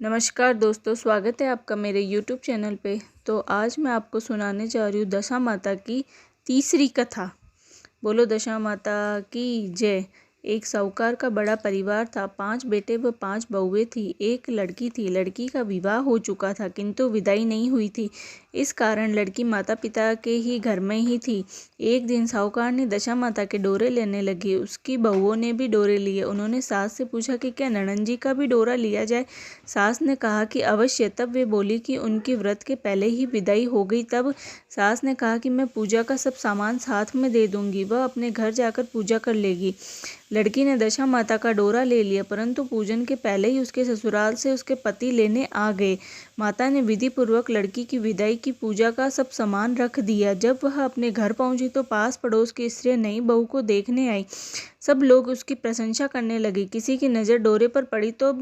नमस्कार दोस्तों, स्वागत है आपका मेरे YouTube चैनल पे। तो आज मैं आपको सुनाने जा रही हूँ दशा माता की तीसरी कथा। बोलो दशा माता की जय। एक साहूकार का बड़ा परिवार था। 5 बेटे व 5 बहुएं थी। एक लड़की थी। लड़की का विवाह हो चुका था किंतु विदाई नहीं हुई थी। इस कारण लड़की माता पिता के ही घर में ही थी। एक दिन साहूकार ने दशा माता के डोरे लेने लगी। उसकी बहुओं ने भी डोरे लिए। उन्होंने सास से पूछा कि क्या ननंद जी का भी डोरा लिया जाए। सास ने कहा कि अवश्य। तब वे बोली कि उनकी व्रत के पहले ही विदाई हो गई। तब सास ने कहा कि मैं पूजा का सब सामान साथ में दे दूंगी, वह अपने घर जाकर पूजा कर लेगी। लड़की ने दशा माता का डोरा ले लिया, परंतु पूजन के पहले ही उसके ससुराल से उसके पति लेने आ गए। माता ने विधि पूर्वक लड़की की विदाई की, पूजा का सब सामान रख दिया। जब वह अपने घर पहुंची तो पास पड़ोस की स्त्रियां नई बहू को देखने आई। सब लोग उसकी प्रशंसा करने लगे। किसी की नज़र डोरे पर पड़ी तो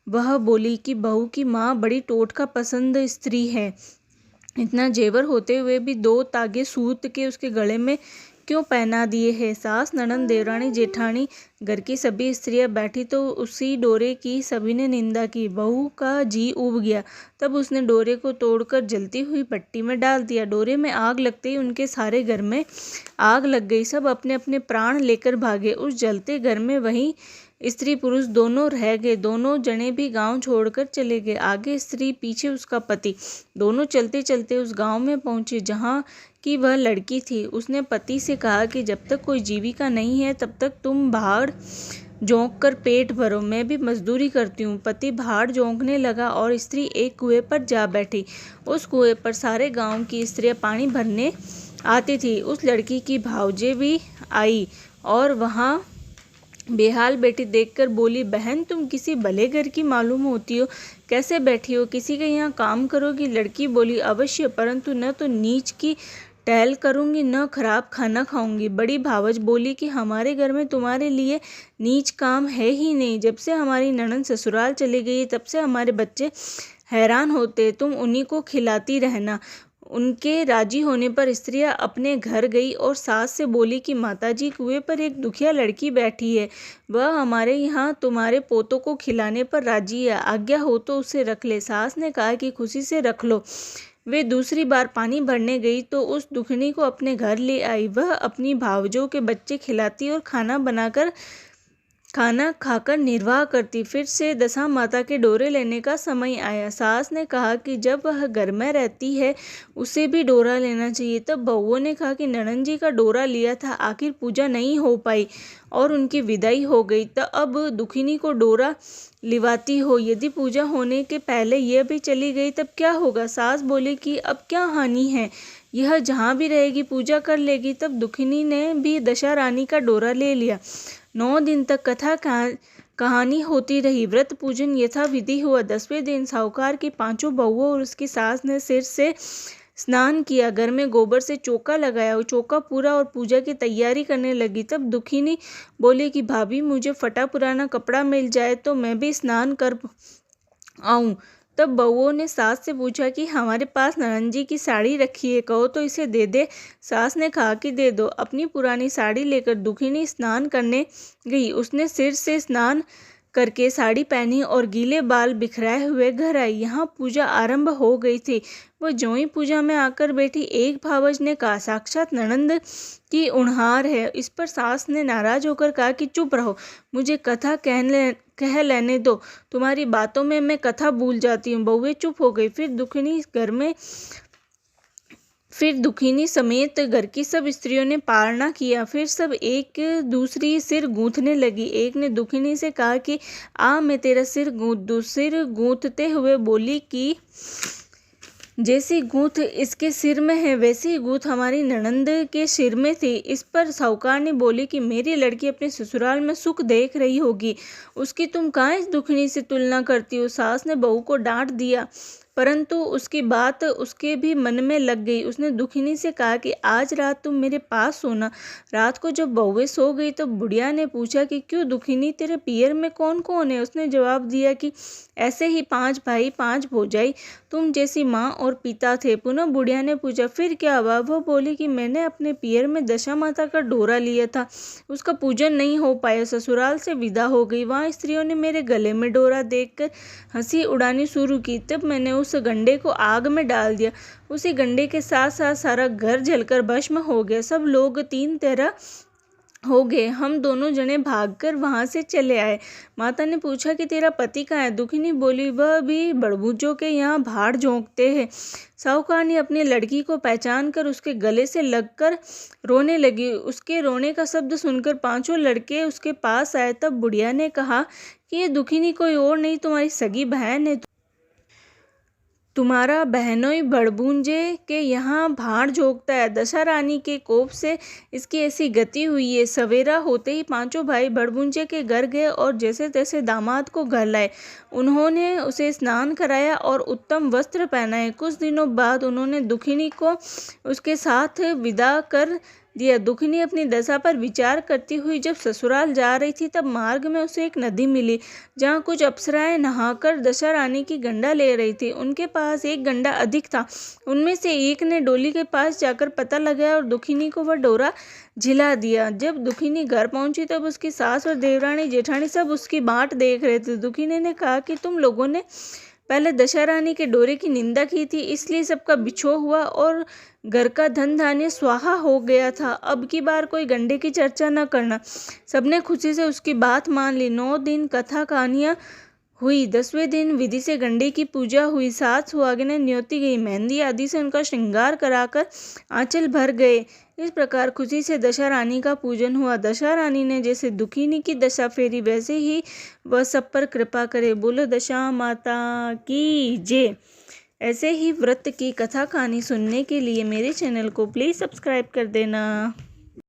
वह बोली कि बहू की माँ बड़ी टोटका पसंद स्त्री है। इतना जेवर होते हुए भी 2 तागे सूत के उसके गले में क्यों पहना दिए हैं। सास, ननंद, देवरानी, जेठानी, घर की सभी स्त्रियां बैठी तो उसी डोरे की सभी ने निंदा की। बहू का जी उब गया। तब उसने डोरे को तोड़कर जलती हुई भट्टी में डाल दिया। डोरे में आग लगते ही उनके सारे घर में आग लग गई। सब अपने अपने प्राण लेकर भागे। उस जलते घर में वही स्त्री पुरुष दोनों रह गए। दोनों जने भी गांव छोड़कर चले गए। आगे स्त्री, पीछे उसका पति। दोनों चलते चलते उस गांव में पहुंचे जहां की वह लड़की थी। उसने पति से कहा कि जब तक कोई जीविका नहीं है तब तक तुम भाड़ जोंक कर पेट भरो, मैं भी मजदूरी करती हूँ। पति भाड़ जोंकने लगा और स्त्री एक कुएं पर जा बैठी। उस कुएं पर सारे गांव की स्त्रियां पानी भरने आती थी। उस लड़की की भावजे भी आई और वहां बेहाल बेटी देखकर बोली, बहन तुम किसी भले घर की मालूम होती हो, कैसे बैठी हो, किसी के यहाँ काम करोगी। लड़की बोली, अवश्य, परंतु न तो नीच की टहल करूंगी न खराब खाना खाऊंगी। बड़ी भावज बोली कि हमारे घर में तुम्हारे लिए नीच काम है ही नहीं। जब से हमारी ननंद ससुराल चली गई तब से हमारे बच्चे हैरान होते, तुम उन्हीं को खिलाती रहना। उनके राजी होने पर स्त्रियां अपने घर गई और सास से बोली कि माताजी, कुएं पर एक दुखिया लड़की बैठी है, वह हमारे यहाँ तुम्हारे पोतों को खिलाने पर राजी है, आज्ञा हो तो उसे रख ले। सास ने कहा कि खुशी से रख लो। वे दूसरी बार पानी भरने गई तो उस दुखनी को अपने घर ले आई। वह अपनी भावजों के बच्चे खिलाती और खाना खाकर निर्वाह करती। फिर से दशा माता के डोरे लेने का समय आया। सास ने कहा कि जब वह घर में रहती है उसे भी डोरा लेना चाहिए। तब बहुओं ने कहा कि ननंद जी का डोरा लिया था, आखिर पूजा नहीं हो पाई और उनकी विदाई हो गई, तो अब दुखिनी को डोरा लिवाती हो। यदि पूजा होने के पहले यह भी चली गई तब क्या होगा। सास बोली कि अब क्या हानि है, यह जहाँ भी रहेगी पूजा कर लेगी। तब दुखिनी ने भी दशा रानी का डोरा ले लिया। 9 दिन तक कथा कहानी होती रही। व्रत पूजन यथाविधि हुआ। 10वें दिन साहूकार की 5 बहुओं और उसकी सास ने सिर से स्नान किया। घर में गोबर से चौका लगाया। चौका पूरा और पूजा की तैयारी करने लगी। तब दुखिनी बोली कि भाभी, मुझे फटा पुराना कपड़ा मिल जाए तो मैं भी स्नान कर आऊं। तब बहुओं ने सास से पूछा कि हमारे पास ननंद जी की साड़ी रखी है, कहो तो इसे दे दे। सास ने कहा कि दे दो। अपनी पुरानी साड़ी लेकर दुखिनी स्नान करने गई। उसने सिर से स्नान करके साड़ी पहनी और गीले बाल बिखराए हुए घर आई। यहाँ पूजा आरंभ हो गई थी। वह ज्यों ही पूजा में आकर बैठी, एक भावज ने कहा, साक्षात ननंद की उण्हार है। इस पर सास ने नाराज होकर कहा कि चुप रहो, मुझे कथा कह लेने दो, तुम्हारी बातों में मैं कथा भूल जाती हूँ। बहुएं चुप हो गई। फिर दुखिनी समेत घर की सब स्त्रियों ने पारणा किया। फिर सब एक दूसरी सिर गूंथने लगी। एक ने दुखिनी से कहा कि आ, मैं तेरा सिर गूंथ दूं। सिर गूंथते हुए बोली कि जैसी गूंथ इसके सिर में है वैसी ही गूंथ हमारी ननंद के सिर में थी। इस पर साहूकार ने बोली कि मेरी लड़की अपने ससुराल में सुख देख रही होगी, उसकी तुम कहाँ इस दुखनी से तुलना करती हो। सास ने बहू को डांट दिया, परंतु उसकी बात उसके भी मन में लग गई। उसने दुखिनी से कहा कि आज रात तुम मेरे पास सोना। रात को जब बहुएं सो गई तो बुढ़िया ने पूछा कि क्यों दुखिनी, तेरे पियर में कौन कौन है? उसने जवाब दिया कि ऐसे ही 5 भाई 5 भौजाई, तुम जैसी माँ और पिता थे। पुनः बुढ़िया ने पूछा फिर क्या हुआ? वह बोली कि मैंने अपने पियर में दशा माता का डोरा लिया था, उसका पूजन नहीं हो पाया, ससुराल से विदा हो गई। वहाँ स्त्रियों ने मेरे गले में डोरा देखकर हंसी उड़ानी शुरू की। तब मैंने उस गंडे को आग में डाल दिया। उसी गंडे के साथ साथ सारा घर जलकर भस्म हो गया। सब लोग 3 तरह हो गए। हम दोनों जने भागकर वहां से चले आए। माता ने पूछा कि तेरा पति कहाँ है? दुखिनी बोली वह भी बड़बूजों के यहाँ भाड़ झोंकते हैं। साहूकार ने अपनी लड़की को पहचान कर उसके गले से लगकर रोने लगी। उसके रोने का शब्द सुनकर 5 लड़के उसके पास आए। तब बुढ़िया ने कहा कि ये दुखिनी कोई और नहीं, तुम्हारी सगी बहन है। तुम्हारा बहनोई बड़बूंजे के यहाँ भाड़ झोंकता है। दशा रानी के कोप से इसकी ऐसी गति हुई है। सवेरा होते ही 5 भाई बड़बूंजे के घर गए और जैसे तैसे दामाद को घर लाए। उन्होंने उसे स्नान कराया और उत्तम वस्त्र पहनाए। कुछ दिनों बाद उन्होंने दुखिनी को उसके साथ विदा कर दिया। दुखिनी अपनी दशा पर विचार करती हुई जब ससुराल जा रही थी तब मार्ग में उसे एक नदी मिली जहाँ कुछ अप्सराएं नहाकर दशा रानी की गंडा ले रही थी। उनके पास एक गंडा अधिक था। उनमें से एक ने डोली के पास जाकर पता लगाया और दुखिनी को वह डोरा झिला दिया। जब दुखिनी घर पहुंची तब उसकी सास और देवरानी जेठानी सब उसकी बाट देख रहे थे। दुखिनी ने कहा कि तुम लोगों ने पहले दशा रानी के डोरे की निंदा की थी, इसलिए सबका बिछोह हुआ और घर का धन धान्य स्वाहा हो गया था। अब की बार कोई गंडे की चर्चा न करना। सबने खुशी से उसकी बात मान ली। 9 दिन कथा कहानियाँ हुई। 10वें दिन विधि से गंडे की पूजा हुई। 7 सुहागिनें न्योती गई। मेहंदी आदि से उनका श्रृंगार कराकर आंचल भर गए। इस प्रकार खुशी से दशा रानी का पूजन हुआ। दशा रानी ने जैसे दुखिनी की दशा फेरी वैसे ही वह सब पर कृपा करे। बोलो दशा माता की जय। ऐसे ही व्रत की कथा कहानी सुनने के लिए मेरे चैनल को प्लीज़ सब्सक्राइब कर देना।